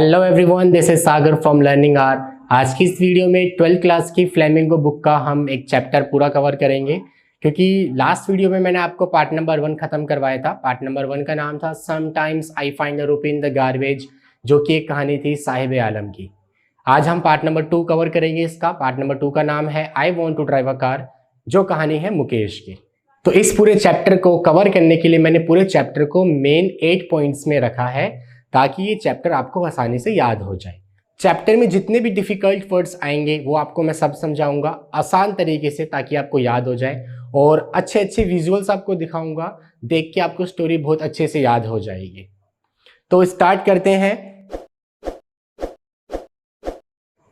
Hello everyone, this is Sagar from learning R. आज की इस वीडियो में 12th क्लास की फ्लेमिंगो बुक का हम एक चैप्टर पूरा कवर करेंगे, क्योंकि लास्ट वीडियो में मैंने आपको पार्ट नंबर 1 खत्म करवाया था। पार्ट नंबर 1 का नाम था समटाइम्स आई फाइंड अ रूपी इन द गार्बेज, जो कि एक कहानी थी साहिब आलम की। आज हम पार्ट नंबर 2 कवर करेंगे इसका। पार्ट नंबर 2 का नाम है I want to drive a car, जो कहानी है मुकेश की। तो इस पूरे चैप्टर को कवर करने के लिए मैंने पूरे चैप्टर को मेन 8 पॉइंट्स में रखा है, ताकि ये चैप्टर आपको आसानी से याद हो जाए। चैप्टर में जितने भी डिफिकल्ट वर्ड्स आएंगे वो आपको मैं सब समझाऊंगा आसान तरीके से, ताकि आपको याद हो जाए, और अच्छे अच्छे विजुअल्स आपको दिखाऊंगा। देख के आपको स्टोरी बहुत अच्छे से याद हो जाएगी। तो स्टार्ट करते हैं।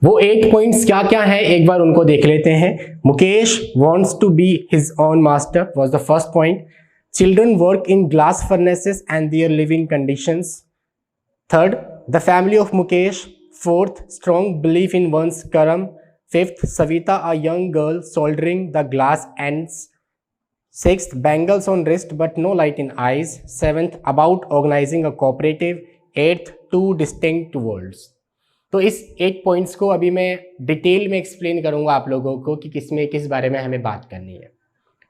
वो 8 पॉइंट्स क्या क्या हैं, एक बार उनको देख लेते हैं। Mukesh wants to be his own master was the first point. Children work in glass furnaces and their living conditions. Third, the family of Mukesh. Fourth, strong belief in one's karam. Fifth, Savita, a young girl soldering the glass ends. Sixth, bangles on wrist but no light in eyes. Seventh, about organizing a cooperative. Eighth, two distinct worlds. तो इस 8 points को अभी मैं detail में explain करूंगा आप लोगों को कि किस बारे में हमें बात करनी है।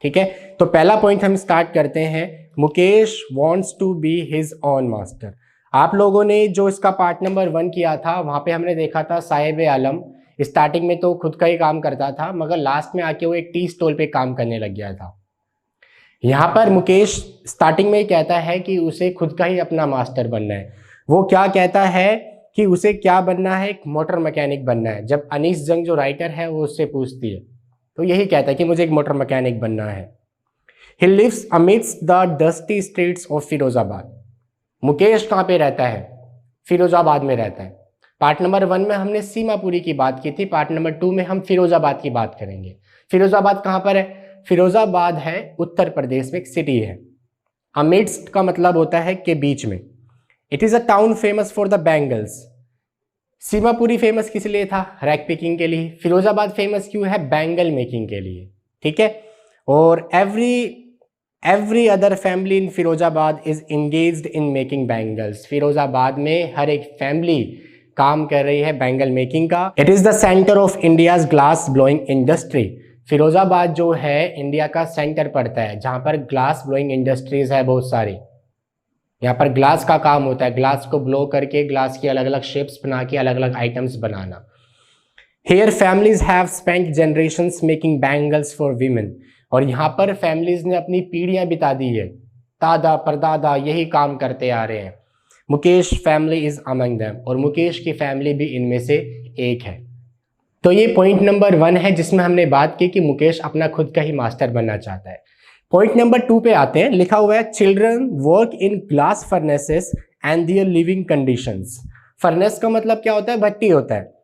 ठीक है, तो पहला पॉइंट हम स्टार्ट करते हैं। Mukesh wants to be his own master. आप लोगों ने जो इसका पार्ट नंबर 1 किया था, वहां पे हमने देखा था साहिब आलम स्टार्टिंग में तो खुद का ही काम करता था, मगर लास्ट में आके वो एक टी स्टॉल पे काम करने लग गया था। यहाँ पर मुकेश स्टार्टिंग में ही कहता है कि उसे खुद का ही अपना मास्टर बनना है। वो क्या कहता है कि उसे क्या बनना है, एक मोटर मैकेनिक बनना है। जब अनीस जंग जो राइटर है वो उससे पूछती है, तो यही कहता है कि मुझे एक मोटर मैकेनिक बनना है। He lives amidst the dusty streets of Firozabad. Mukesh कहाँ पे रहता है? फिरोजाबाद में रहता है। पार्ट नंबर 1 में हमने सीमापुरी की बात की थी, पार्ट नंबर 2 में हम फिरोजाबाद की बात करेंगे। फिरोजाबाद कहाँ पर है? फिरोजाबाद है उत्तर प्रदेश में, एक सिटी है। अमिड्स्ट का मतलब होता है के बीच में। It is a town famous for the bangles. Seemapuri famous किस लिए था? रैक पिकिंग के लिए। फिरोजाबाद फेमस क्यों है? बैंगल मेकिंग के लिए। ठीक है, और every other family in Firozabad is engaged in making bangles. Firozabad में हर एक फैमिली काम कर रही है बैंगल मेकिंग का। It is the centre of India's glass blowing industry. Firozabad जो है इंडिया का सेंटर पड़ता है, जहां पर ग्लास ब्लोइंग इंडस्ट्रीज है बहुत सारी। यहाँ पर ग्लास का काम होता है, ग्लास को ब्लो करके ग्लास की अलग अलग शेप्स बना के अलग अलग items banana. Here families have spent generations making bangles for women. और यहाँ पर फैमिलीज ने अपनी पीढ़ियां बिता दी है, दादा परदादा यही काम करते आ रहे हैं। Mukesh family is among them, और मुकेश की फैमिली भी इनमें से एक है। तो ये पॉइंट नंबर 1 है जिसमें हमने बात की कि मुकेश अपना खुद का ही मास्टर बनना चाहता है। पॉइंट नंबर 2 पे आते हैं। लिखा हुआ है children work in glass furnaces and their living conditions. Furnace का मतलब क्या होता है? भट्टी होता है।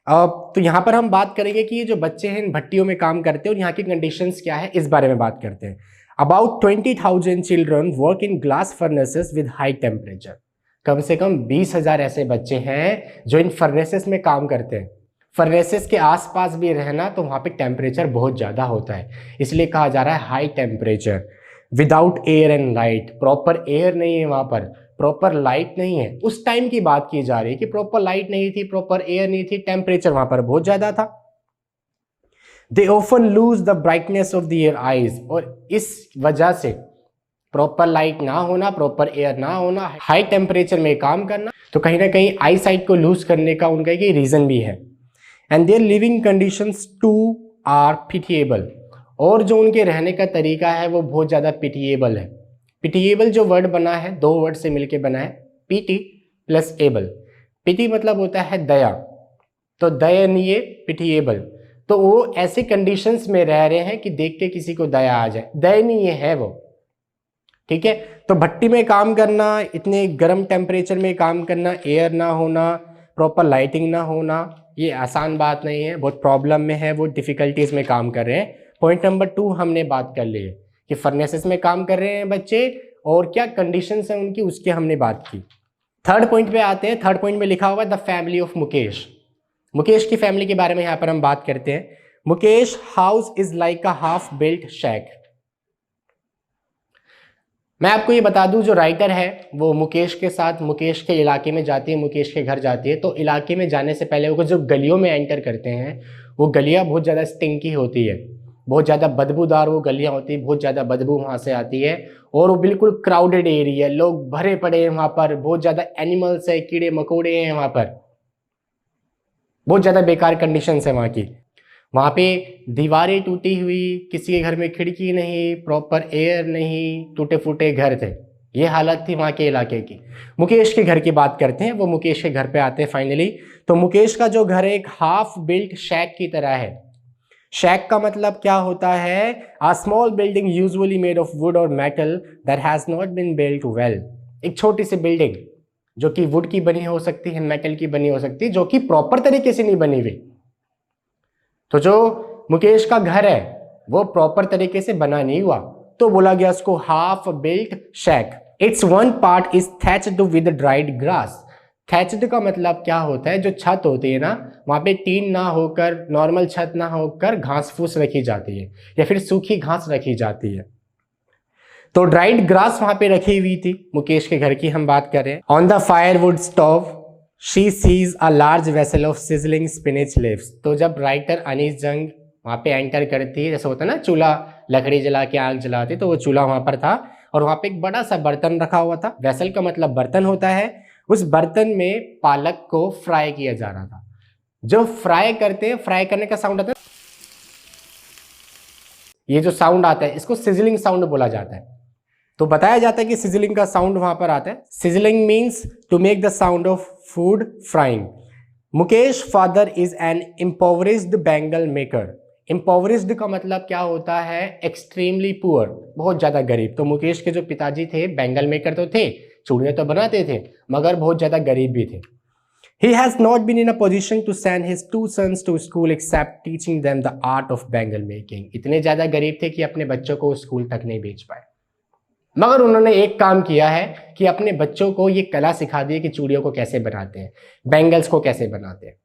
अब तो यहाँ पर हम बात करेंगे कि ये जो बच्चे हैं इन भट्टियों में काम करते हैं और यहाँ की कंडीशंस क्या है, इस बारे में बात करते हैं। About 20,000 children work in glass furnaces with high temperature. कम से कम 20,000 ऐसे बच्चे हैं जो इन फर्नेसेस में काम करते हैं। फर्नेसेस के आसपास भी रहना तो वहाँ पे टेम्परेचर बहुत ज़्यादा होता है, इसलिए कहा जा रहा है high temperature. Without air and light, proper air नहीं है वहाँ पर, प्रॉपर लाइट नहीं है। उस टाइम की बात की जा रही है कि प्रॉपर लाइट नहीं थी, प्रॉपर एयर नहीं थी, टेम्परेचर वहां पर बहुत ज्यादा था। They often lose the brightness of their eyes, और इस वजह से प्रॉपर लाइट ना होना, प्रॉपर एयर ना होना, हाई टेम्परेचर में काम करना, तो कहीं ना कहीं आई साइट को लूज करने का उनका एक रीजन भी है। And their living conditions too are pitiable, और जो उनके रहने का तरीका है वो बहुत ज्यादा पिटिएबल है। पिटिएबल जो वर्ड बना है, 2 वर्ड से मिलके बना है, पीटी प्लस एबल। पिटी मतलब होता है दया, तो दयनीय, पिटिएबल। तो वो ऐसे कंडीशंस में रह रहे हैं कि देख के किसी को दया आ जाए, दयनीय है वो। ठीक है, तो भट्टी में काम करना, इतने गर्म टेम्परेचर में काम करना, एयर ना होना, प्रॉपर लाइटिंग ना होना, ये आसान बात नहीं है, बहुत प्रॉब्लम में है वो, डिफिकल्टीज में काम कर रहे हैं। पॉइंट नंबर 2 हमने बात कर ली है कि फर्नेसेस में काम कर रहे हैं बच्चे, और क्या कंडीशंस हैं उनकी, उसकी हमने बात की। थर्ड पॉइंट पे आते हैं। थर्ड पॉइंट में लिखा हुआ है the family of Mukesh. Mukesh की फैमिली के बारे में यहाँ पर हम बात करते हैं। Mukesh house is like a half built shack. मैं आपको ये बता दूं, जो राइटर है वो मुकेश के साथ मुकेश के इलाके में जाती है, मुकेश के घर जाती है। तो इलाके में जाने से पहले वो जो गलियों में एंटर करते हैं, वो गलियां बहुत ज़्यादा स्टिंकी होती है, बहुत ज़्यादा बदबूदार वो गलियां होती है, बहुत ज़्यादा बदबू वहाँ से आती है। और वो बिल्कुल क्राउडेड एरिया है, लोग भरे पड़े हैं वहाँ पर, बहुत ज़्यादा एनिमल्स है, कीड़े मकोड़े हैं वहाँ पर, बहुत ज़्यादा बेकार कंडीशन है वहाँ की। वहाँ पे दीवारें टूटी हुई, किसी के घर में खिड़की नहीं, प्रॉपर एयर नहीं, टूटे फूटे घर थे। ये हालत थी वहाँ के इलाके की। मुकेश के घर की बात करते हैं, वो मुकेश के घर पे आते हैं फाइनली। तो मुकेश का जो घर है एक हाफ बिल्ट शैक की तरह है। शैक का मतलब क्या होता है? A small building usually made of wood और metal that has not been built well. एक छोटी सी बिल्डिंग जो कि वुड की बनी हो सकती है, मेटल की बनी हो सकती है, जो कि प्रॉपर तरीके से नहीं बनी हुई। तो जो मुकेश का घर है वो प्रॉपर तरीके से बना नहीं हुआ, तो बोला गया उसको half built shack. It's one part is thatched with dried grass. Thatched का मतलब क्या होता है? जो छत होती है ना, वहां पे टीन ना होकर, नॉर्मल छत ना होकर घास फूस रखी जाती है या फिर सूखी घास रखी जाती है। तो ड्राइड ग्रास वहां पे रखी हुई थी। मुकेश के घर की हम बात कर रहे हैं। On the firewood stove she sees a large vessel of sizzling spinach leaves. तो जब राइटर अनीस जंग वहां पे एंटर करती है, जैसे होता है ना चूल्हा, लकड़ी जला के आग जलाती, तो वो चूल्हा वहां पर था और वहां पे एक बड़ा सा बर्तन रखा हुआ था। वेसल का मतलब बर्तन होता है। उस बर्तन में पालक को फ्राई किया जा रहा था। जो फ्राई करते हैं, फ्राई करने का साउंड आता है, ये जो साउंड आता है इसको सिजलिंग साउंड बोला जाता है। तो बताया जाता है कि सिजलिंग का साउंड वहां पर आता है। Sizzling means to make the sound of food frying. Mukesh father is an impoverished bangle maker. Impoverished का मतलब क्या होता है? एक्सट्रीमली पुअर, बहुत ज्यादा गरीब। तो मुकेश के जो पिताजी थे बैंगल मेकर तो थे, चूड़ियां तो बनाते थे, मगर बहुत ज्यादा गरीब भी थे। He has not been in a position to send his two sons to school except teaching them the art of bangle making. इतने ज्यादा गरीब थे कि अपने बच्चों को स्कूल तक नहीं भेज पाए, मगर उन्होंने एक काम किया है कि अपने बच्चों को ये कला सिखा दी है कि चूड़ियों को कैसे बनाते हैं, बैंगल्स को कैसे बनाते हैं।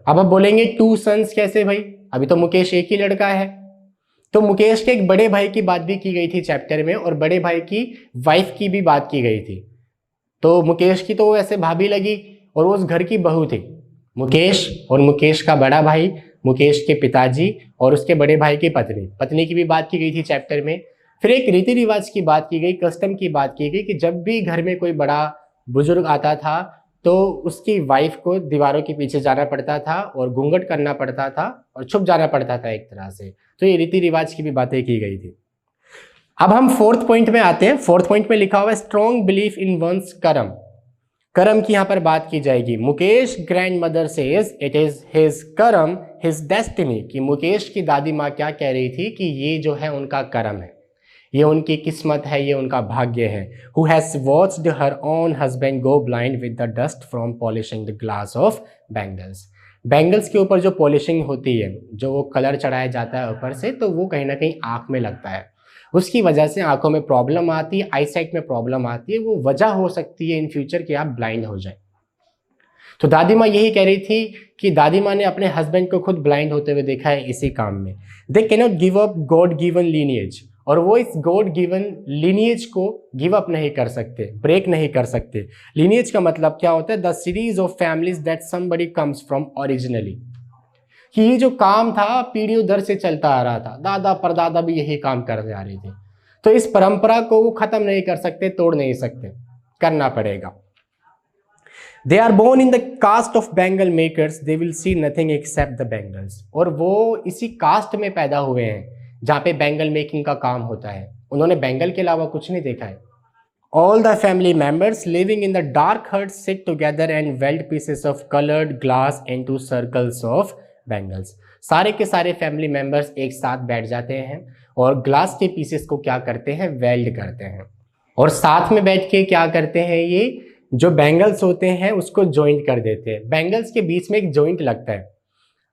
अब आप बोलेंगे टू सन्स कैसे भाई? अभी तो मुकेश एक ही लड़का है। तो मुकेश के एक बड़े भाई की बात भी की गई थी चैप्टर में, और बड़े भाई की वाइफ की भी बात की गई थी। तो मुकेश की तो ऐसे भाभी लगी और वो उस घर की बहू थी। मुकेश और मुकेश का बड़ा भाई, मुकेश के पिताजी और उसके बड़े भाई की पत्नी की भी बात की गई थी चैप्टर में। फिर एक रीति रिवाज की बात की गई, कस्टम की बात की गई कि जब भी घर में कोई बड़ा बुजुर्ग आता था तो उसकी वाइफ को दीवारों के पीछे जाना पड़ता था और घूंघट करना पड़ता था और छुप जाना पड़ता था एक तरह से। तो ये रीति रिवाज की भी बातें की गई थी। अब हम फोर्थ पॉइंट में आते हैं। फोर्थ पॉइंट में लिखा हुआ है स्ट्रॉन्ग बिलीफ इन वंस कर्म। कर्म की यहां पर बात की जाएगी। Mukesh grand mother says it is his कर्म हिज डेस्टिनी। कि मुकेश की दादी माँ क्या कह रही थी कि ये जो है उनका कर्म है, ये उनकी किस्मत है, ये उनका भाग्य है। Who has watched her own husband go blind with the dust from polishing the glass of bangles. Bangles के ऊपर जो पॉलिशिंग होती है, जो वो कलर चढ़ाया जाता है ऊपर से, तो वो कहीं ना कहीं आंख में लगता है, उसकी वजह से आंखों में प्रॉब्लम आती है, आईसाइट में प्रॉब्लम आती है। वो वजह हो सकती है इन फ्यूचर कि आप ब्लाइंड हो जाए। तो दादी माँ यही कह रही थी कि दादी माँ ने अपने हस्बैंड को खुद ब्लाइंड होते हुए देखा है इसी काम में। They can not give up God given lineage. और वो इस गॉड गिवन लीनिएज को गिव अप नहीं कर सकते, ब्रेक नहीं कर सकते। लीनिएज का मतलब क्या होता है? The series of families that somebody comes from originally. कि ये जो काम था पीढ़ियों दर से चलता आ रहा था, दादा परदादा भी यही काम करते आ रहे थे, तो इस परंपरा को वो खत्म नहीं कर सकते, तोड़ नहीं सकते, करना पड़ेगा। They are born in the caste of bangle makers, they will see nothing except the bangles. और वो इसी कास्ट में पैदा हुए हैं जहाँ पे बैंगल मेकिंग का काम होता है। उन्होंने बैंगल के अलावा कुछ नहीं देखा है। All the family members living in the dark hut sit together and weld pieces of colored glass into circles of bangles. सारे के सारे फैमिली मेंबर्स एक साथ बैठ जाते हैं और ग्लास के पीसेस को क्या करते हैं? वेल्ड करते हैं। और साथ में बैठ के क्या करते हैं? ये जो बैंगल्स होते हैं उसको जॉइंट कर देते हैं। बैंगल्स के बीच में एक जॉइंट लगता है।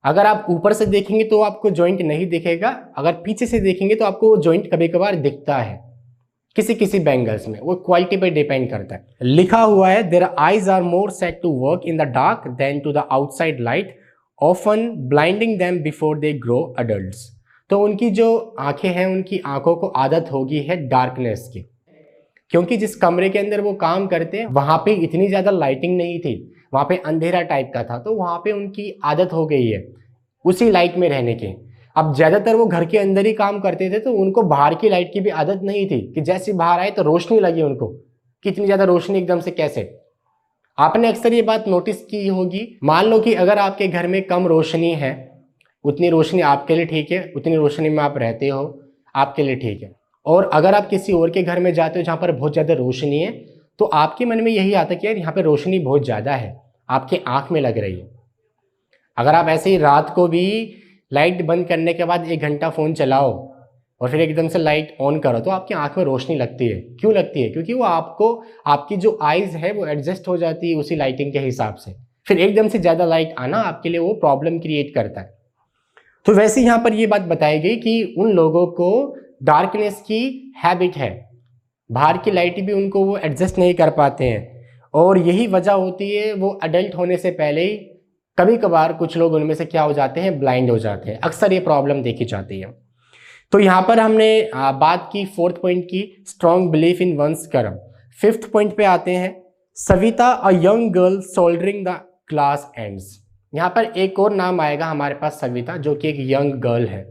अगर आप ऊपर से देखेंगे तो आपको जॉइंट नहीं दिखेगा, अगर पीछे से देखेंगे तो आपको जॉइंट कभी कभार दिखता है किसी किसी बैंगल्स में, वो क्वालिटी पे डिपेंड करता है। लिखा हुआ है their eyes are more set to work in the dark than to the outside light, often blinding them before they grow adults. तो उनकी जो आंखें हैं, उनकी आंखों को आदत होगी है डार्कनेस की, क्योंकि जिस कमरे के अंदर वो काम करते हैं वहां पे इतनी ज्यादा लाइटिंग नहीं थी, वहां पे अंधेरा टाइप का था, तो वहां पे उनकी आदत हो गई है उसी लाइट में रहने की। अब ज्यादातर वो घर के अंदर ही काम करते थे, तो उनको बाहर की लाइट की भी आदत नहीं थी कि जैसे बाहर आए तो रोशनी लगी उनको, कितनी ज्यादा रोशनी एकदम से कैसे। आपने अक्सर ये बात नोटिस की होगी, मान लो कि अगर आपके घर में कम रोशनी है, उतनी रोशनी आपके लिए ठीक है, उतनी रोशनी में आप रहते हो, आपके लिए ठीक है। और अगर आप किसी और के घर में जाते हो जहाँ पर बहुत ज़्यादा रोशनी है, तो आपके मन में यही आता है कि यार यहाँ पे रोशनी बहुत ज़्यादा है, आपके आँख में लग रही है। अगर आप ऐसे ही रात को भी लाइट बंद करने के बाद 1 घंटा फ़ोन चलाओ और फिर एकदम से लाइट ऑन करो, तो आपकी आँख में रोशनी लगती है। क्यों लगती है? क्योंकि वो आपको, आपकी जो आइज़ है वो एडजस्ट हो जाती है उसी लाइटिंग के हिसाब से। फिर एकदम से ज़्यादा लाइट आना आपके लिए वो प्रॉब्लम क्रिएट करता है। तो वैसे यहाँ पर ये बात बताई गई कि उन लोगों को डार्कनेस की हैबिट है, बाहर की लाइट भी उनको वो एडजस्ट नहीं कर पाते हैं, और यही वजह होती है वो अडल्ट होने से पहले ही कभी कभार कुछ लोग उनमें से क्या हो जाते हैं, ब्लाइंड हो जाते हैं। अक्सर ये प्रॉब्लम देखी जाती है। तो यहाँ पर हमने बात की 4th पॉइंट की, स्ट्रॉन्ग बिलीफ इन वंस कर्म। 5th पॉइंट पे आते हैं, Savita a young girl soldering the glass ends. यहाँ पर एक और नाम आएगा हमारे पास, सविता, जो कि एक यंग गर्ल है।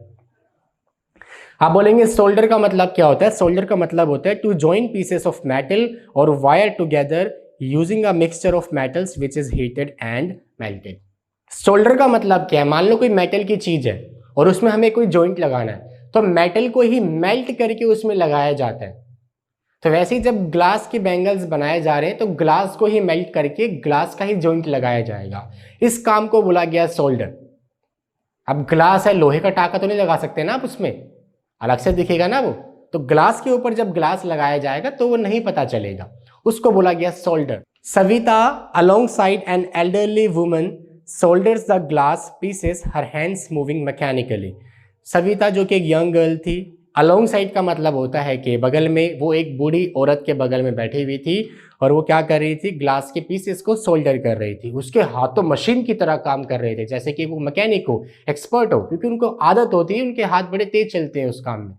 आप बोलेंगे सोल्डर का मतलब क्या होता है? सोल्डर का मतलब होता है to join pieces of metal और wire together using a mixture of metals which is heated and melted. Solder का मतलब क्या है? मान लो कोई मेटल की चीज है और उसमें हमें कोई जॉइंट लगाना है, तो मेटल को ही मेल्ट करके उसमें लगाया जाता है। तो वैसे ही जब ग्लास के बैंगल्स बनाए जा रहे हैं तो ग्लास को ही मेल्ट करके ग्लास का ही जॉइंट लगाया जाएगा। इस काम को बोला गया सोल्डर। अब ग्लास है, लोहे का टाका तो नहीं लगा सकते ना आप, उसमें अलग से दिखेगा ना वो, तो ग्लास के ऊपर जब ग्लास लगाया जाएगा तो वो नहीं पता चलेगा, उसको बोला गया solder. Savita alongside an elderly woman solders the glass pieces, her hands moving mechanically. Savita जो कि एक यंग गर्ल थी, अलोंग साइड का मतलब होता है कि बगल में, वो एक बूढ़ी औरत के बगल में बैठी हुई थी और वो क्या कर रही थी, ग्लास के पीसेस को सोल्डर कर रही थी। उसके हाथ तो मशीन की तरह काम कर रहे थे, जैसे कि वो मैकेनिक हो, एक्सपर्ट हो, क्योंकि उनको आदत होती है, उनके हाथ बड़े तेज चलते हैं उस काम में।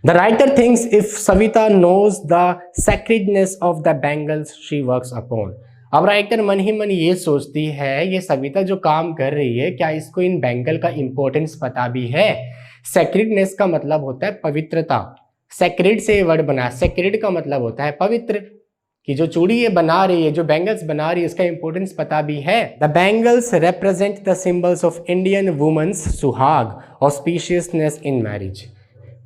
The writer thinks if Savita knows the sacredness of the bangles she works upon. अब राइटर मन ही मन ये सोचती है, ये सविता जो काम कर रही है, क्या इसको इन बैंगल का इंपॉर्टेंस पता भी है? सेक्रेडनेस का मतलब होता है पवित्रता, सेक्रेड से वर्ड बना, सेक्रेड का मतलब होता है पवित्र, कि जो चूड़ी ये बना रही है, जो बैंगल्स बना रही है, इसका इंपॉर्टेंस पता भी है। The bangles represent the symbols of Indian women's suhag, auspiciousness in marriage.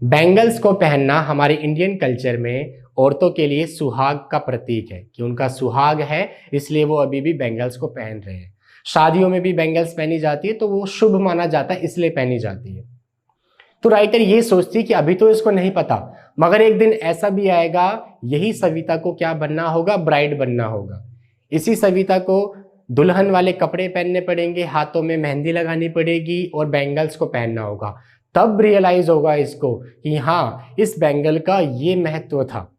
Bangles को पहनना हमारे इंडियन कल्चर में औरतों के लिए सुहाग का प्रतीक है, कि उनका सुहाग है, इसलिए वो अभी भी बैंगल्स को पहन रहे हैं। शादियों में भी बैंगल्स पहनी जाती है, तो वो शुभ माना जाता है, इसलिए पहनी जाती है। तो राइटर ये सोचती है कि अभी तो इसको नहीं पता, मगर एक दिन ऐसा भी आएगा, यही सविता को क्या बनना होगा, ब्राइड बनना होगा। इसी सविता को दुल्हन वाले कपड़े पहनने पड़ेंगे, हाथों में मेहंदी लगानी पड़ेगी और बैंगल्स को पहनना होगा। तब रियलाइज होगा इसको कि हाँ, इस बैंगल का ये महत्व था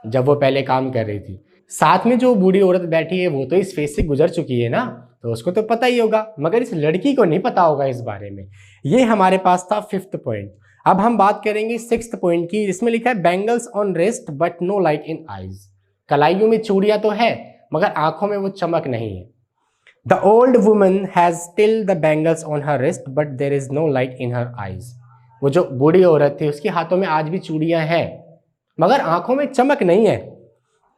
जब वो पहले काम कर रही थी। साथ में जो बूढ़ी औरत बैठी है वो तो इस फेज से गुजर चुकी है ना, तो उसको तो पता ही होगा, मगर इस लड़की को नहीं पता होगा इस बारे में। ये हमारे पास था 5th पॉइंट। अब हम बात करेंगे 6th पॉइंट की, जिसमें लिखा है bangles on wrist but no light in eyes. कलाइयों में चूड़ियां तो है, मगर आंखों में वो चमक नहीं है। The old woman has still the bangles on her wrist but there is no light in her eyes. वो जो बूढ़ी औरत थी उसके हाथों में आज भी चूड़ियां हैं, मगर आंखों में चमक नहीं है।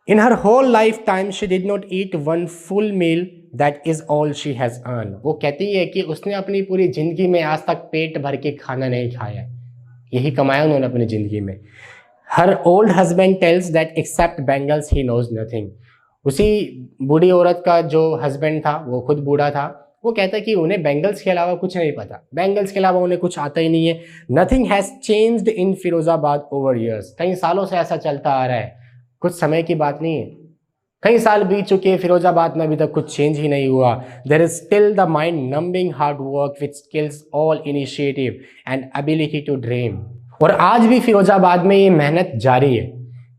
In her whole lifetime, she did not eat one full meal. That is all she has earned. वो कहती है कि उसने अपनी पूरी जिंदगी में आज तक पेट भर के खाना नहीं खाया, यही कमाया उन्होंने अपनी जिंदगी में। Her old husband tells that except bangles he knows nothing. उसी बूढ़ी औरत का जो हस्बैंड था, वो खुद बूढ़ा था, वो कहता है कि उन्हें बैंगल्स के अलावा कुछ नहीं पता, बैंगल्स के अलावा उन्हें कुछ आता ही नहीं है। Nothing has changed in Firozabad over years. कई सालों से ऐसा चलता आ रहा है, कुछ समय की बात नहीं है, कई साल बीत चुके हैं, फिरोजाबाद में अभी तक कुछ चेंज ही नहीं हुआ। There is still the mind numbing hard work which kills all initiative and ability to dream. और आज भी फिरोजाबाद में ये मेहनत जारी है।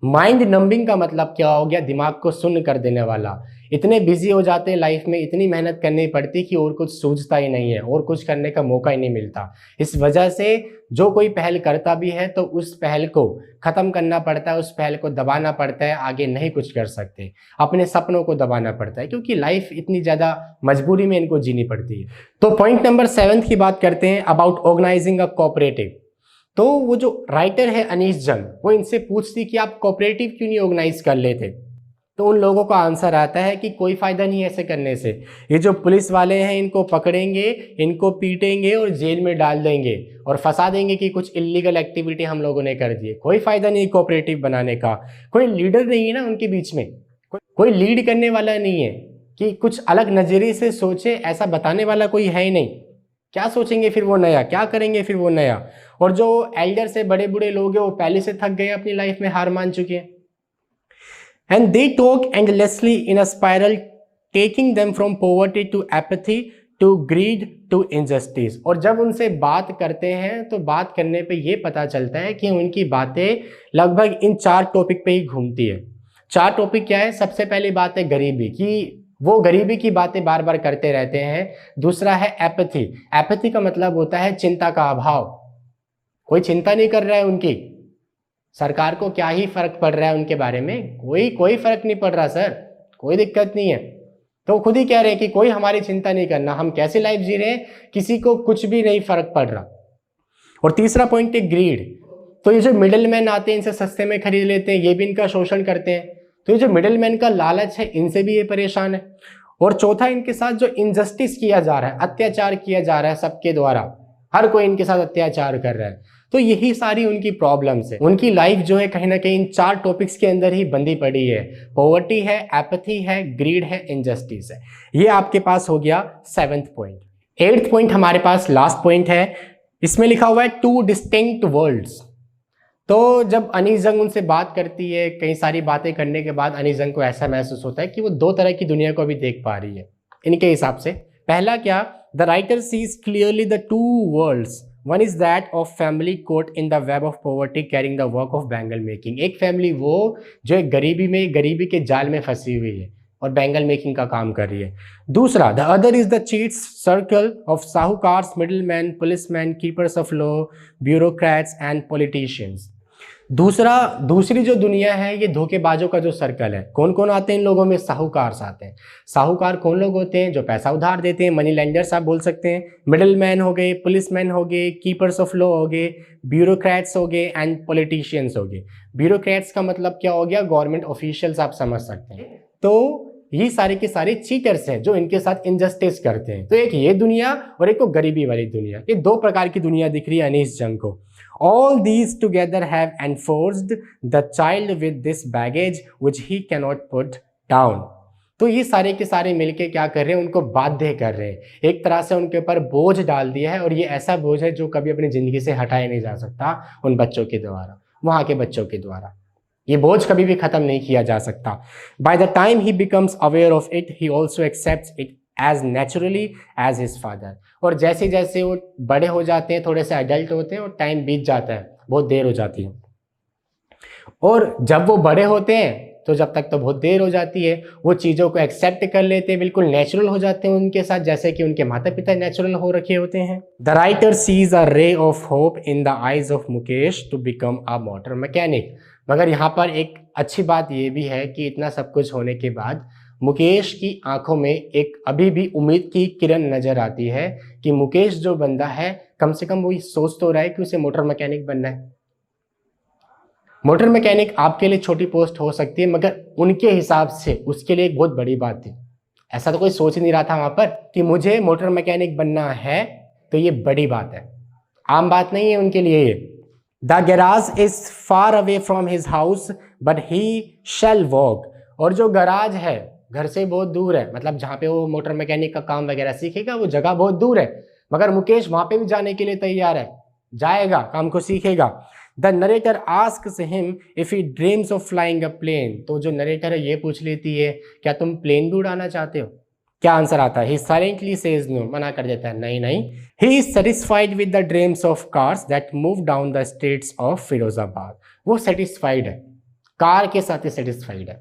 माइंड नंबिंग का मतलब क्या हो गया, दिमाग को सुन्न कर देने वाला। इतने बिजी हो जाते हैं लाइफ में, इतनी मेहनत करनी पड़ती कि और कुछ सूझता ही नहीं है, और कुछ करने का मौका ही नहीं मिलता। इस वजह से जो कोई पहल करता भी है तो उस पहल को ख़त्म करना पड़ता है, उस पहल को दबाना पड़ता है, आगे नहीं कुछ कर सकते, अपने सपनों को दबाना पड़ता है, क्योंकि लाइफ इतनी ज़्यादा मजबूरी में इनको जीनी पड़ती है। तो पॉइंट नंबर 7 की बात करते हैं, अबाउट ऑर्गेनाइजिंग अ कोऑपरेटिव। तो वो जो राइटर है अनीस जंग, वो इनसे पूछती कि आप कोऑपरेटिव क्यों नहीं ऑर्गेनाइज कर लेते, तो उन लोगों का आंसर आता है कि कोई फायदा नहीं है ऐसे करने से, ये जो पुलिस वाले हैं इनको पकड़ेंगे, इनको पीटेंगे और जेल में डाल देंगे और फंसा देंगे कि कुछ इलीगल एक्टिविटी हम लोगों ने कर दी है, कोई फायदा नहीं कोऑपरेटिव बनाने का, कोई लीडर नहीं है ना उनके बीच में, कोई लीड करने वाला नहीं है कि कुछ अलग नजरिए से सोचे, ऐसा बताने वाला कोई है ही नहीं। क्या सोचेंगे फिर वो नया, क्या करेंगे फिर वो नया। और जो एल्डर से बड़े बूढ़े लोग हैं वो पहले से थक गए, अपनी लाइफ में हार मान चुके हैं। And they talk endlessly in a spiral, taking them from poverty to apathy to greed to injustice। और जब उनसे बात करते हैं तो बात करने पे ये पता चलता है कि उनकी बातें लगभग इन 4 टॉपिक पे ही घूमती है। 4 टॉपिक क्या है? सबसे पहली बात है गरीबी की, वो गरीबी की बातें बार बार करते रहते हैं। दूसरा है एपैथी, एपैथी का मतलब होता है चिंता का अभाव, कोई चिंता नहीं कर रहा है उनकी, सरकार को क्या ही फर्क पड़ रहा है उनके बारे में, कोई फर्क नहीं पड़ रहा सर, कोई दिक्कत नहीं है। तो खुद ही कह रहे हैं कि कोई हमारी चिंता नहीं करना, हम कैसे लाइफ जी रहे हैं, किसी को कुछ भी नहीं फर्क पड़ रहा। और तीसरा पॉइंट है ग्रीड, तो ये जो मिडिल मैन आते हैं इनसे सस्ते में खरीद लेते हैं, ये भी इनका शोषण करते हैं, तो ये जो मिडिल मैन का लालच है इनसे भी ये परेशान है। और चौथा इनके साथ जो इनजस्टिस किया जा रहा है, अत्याचार किया जा रहा है सबके द्वारा, हर कोई इनके साथ अत्याचार कर रहा है। तो यही सारी उनकी प्रॉब्लम्स है, उनकी लाइफ जो है कहीं ना कहीं इन 4 टॉपिक्स के अंदर ही बंधी पड़ी है। पॉवर्टी है, एपैथी है, ग्रीड है, इनजस्टिस है। ये आपके पास हो गया 7th पॉइंट। 8th पॉइंट हमारे पास लास्ट पॉइंट है, इसमें लिखा हुआ है 2 डिस्टिंक्ट वर्ल्ड्स। तो जब अनीस जंग उनसे बात करती है, कई सारी बातें करने के बाद अनीस जंग को ऐसा महसूस होता है कि वो 2 तरह की दुनिया को अभी देख पा रही है इनके हिसाब से। पहला क्या, the writer sees clearly the 2 worlds, one is that of family caught in the web of poverty carrying the work of bangle making. एक फैमिली वो जो एक गरीबी के जाल में फंसी हुई है और बैंगल मेकिंग का काम कर रही है। दूसरा, the other is the cheats circle of sahukars, middleman, policeman, keepers of law, bureaucrats and politicians. दूसरी जो दुनिया है ये धोखेबाजों का जो सर्कल है। कौन कौन आते हैं इन लोगों में? साहूकार आते हैं। साहूकार कौन लोग होते हैं? जो पैसा उधार देते हैं, मनी लेंडर्स आप बोल सकते हैं। मिडिल मैन हो गए, पुलिसमैन हो गए, कीपर्स ऑफ लॉ हो गए, ब्यूरोक्रेट्स हो गए एंड पॉलिटिशियंस हो गए। ब्यूरोक्रेट्स का मतलब क्या हो गया? गवर्नमेंट ऑफिशियल्स आप समझ सकते हैं। तो ये सारे के सारे चीटर्स हैं जो इनके साथ इनजस्टिस करते हैं। तो एक ये दुनिया और एक को गरीबी वाली दुनिया, ये 2 प्रकार की दुनिया दिख रही है अनीस जंग को। All these together have enforced the child with this baggage which he cannot put down। तो ये सारे के सारे मिलके क्या कर रहे हैं? उनको बाध्य कर रहे हैं, एक तरह से उनके ऊपर बोझ डाल दिया है। और ये ऐसा बोझ है जो कभी अपनी जिंदगी से हटाया नहीं जा सकता उन बच्चों के द्वारा, वहाँ के बच्चों के द्वारा। ये बोझ कभी भी खत्म नहीं किया जा सकता। By the time he becomes aware of it, he also accepts it as naturally as his father। और जैसे जैसे वो बड़े हो जाते हैं, थोड़े से एडल्ट होते हैं और टाइम बीत जाता है, बहुत देर हो जाती है। और जब वो बड़े होते हैं तो जब तक तो बहुत देर हो जाती है, वो चीज़ों को एक्सेप्ट कर लेते हैं, बिल्कुल नेचुरल हो जाते हैं उनके साथ, जैसे कि उनके माता पिता नेचुरल हो रखे होते हैं। The writer sees a ray of hope in the eyes of Mukesh to become a motor mechanic. मगर यहाँ पर एक अच्छी बात ये भी है कि इतना सब कुछ होने के बाद मुकेश की आंखों में एक अभी भी उम्मीद की किरण नजर आती है कि मुकेश जो बंदा है कम से कम वो सोच तो रहा है कि उसे मोटर मैकेनिक बनना है। मोटर मैकेनिक आपके लिए छोटी पोस्ट हो सकती है, मगर उनके हिसाब से उसके लिए एक बहुत बड़ी बात थी। ऐसा तो कोई सोच नहीं रहा था वहां पर कि मुझे मोटर मैकेनिक बनना है, तो ये बड़ी बात है, आम बात नहीं है उनके लिए ये। The garage is far away from his house but he shall walk. और जो गराज है घर से बहुत दूर है, मतलब जहाँ पे वो मोटर मैकेनिक का काम वगैरह सीखेगा वो जगह बहुत दूर है, मगर मुकेश वहां पे भी जाने के लिए तैयार है, जाएगा, काम को सीखेगा। The narrator asks him if he dreams of flying a plane. तो जो नरेटर है ये पूछ लेती है क्या तुम प्लेन भी उड़ाना चाहते हो? क्या आंसर आता है? ही साइलेंटली सेज नो, मना कर देता है, नहीं नहीं। He is satisfied with the dreams of cars that move down the streets of Firozabad. वो सेटिस्फाइड है, कार के साथ ही सेटिस्फाइड है,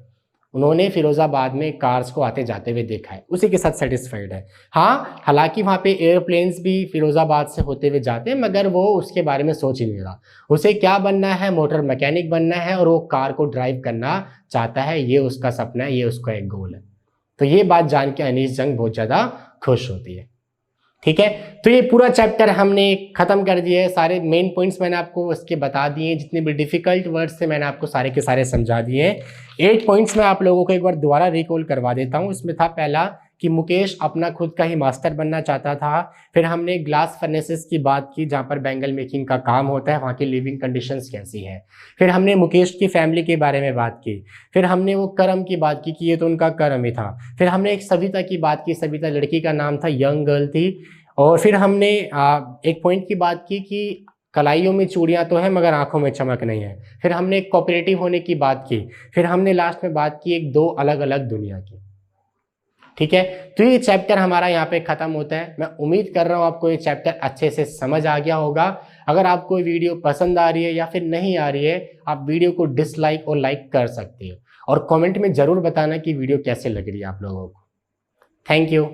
उन्होंने फिरोजाबाद में कार्स को आते जाते हुए देखा है, उसी के साथ सेटिस्फाइड है। हाँ, हालांकि वहाँ पे एयरप्लेन्स भी फिरोजाबाद से होते हुए जाते हैं, मगर वो उसके बारे में सोच ही नहीं रहा। उसे क्या बनना है, मोटर मैकेनिक बनना है, और वो कार को ड्राइव करना चाहता है, ये उसका सपना है, ये उसका एक गोल है। तो ये बात जान के अनीश जंग बहुत ज़्यादा खुश होती है। ठीक है, तो ये पूरा चैप्टर हमने खत्म कर दिया है। सारे मेन पॉइंट्स मैंने आपको उसके बता दिए, जितने भी डिफिकल्ट वर्ड्स थे मैंने आपको सारे के सारे समझा दिए हैं। 8 पॉइंट्स मैं आप लोगों को एक बार दोबारा रिकॉल करवा देता हूँ। इसमें था पहला कि मुकेश अपना खुद का ही मास्टर बनना चाहता था। फिर हमने ग्लास फर्नेसेस की बात की, जहाँ पर बैंगल मेकिंग का काम होता है, वहाँ की लिविंग कंडीशंस कैसी है। फिर हमने मुकेश की फैमिली के बारे में बात की। फिर हमने वो कर्म की बात की कि ये तो उनका कर्म ही था। फिर हमने एक सविता की बात की, सविता लड़की का नाम था, यंग गर्ल थी। और फिर हमने एक पॉइंट की बात की कि कलाइयों में चूड़ियाँ तो हैं मगर आंखों में चमक नहीं है। फिर हमने एक कोऑपरेटिव होने की बात की। फिर हमने लास्ट में बात की एक 2 अलग अलग दुनिया की। ठीक है, तो ये चैप्टर हमारा यहाँ पे खत्म होता है। मैं उम्मीद कर रहा हूँ आपको ये चैप्टर अच्छे से समझ आ गया होगा। अगर आपको वीडियो पसंद आ रही है या फिर नहीं आ रही है, आप वीडियो को डिसलाइक और लाइक कर सकते हो, और कमेंट में ज़रूर बताना कि वीडियो कैसे लग रही है आप लोगों को। Thank you.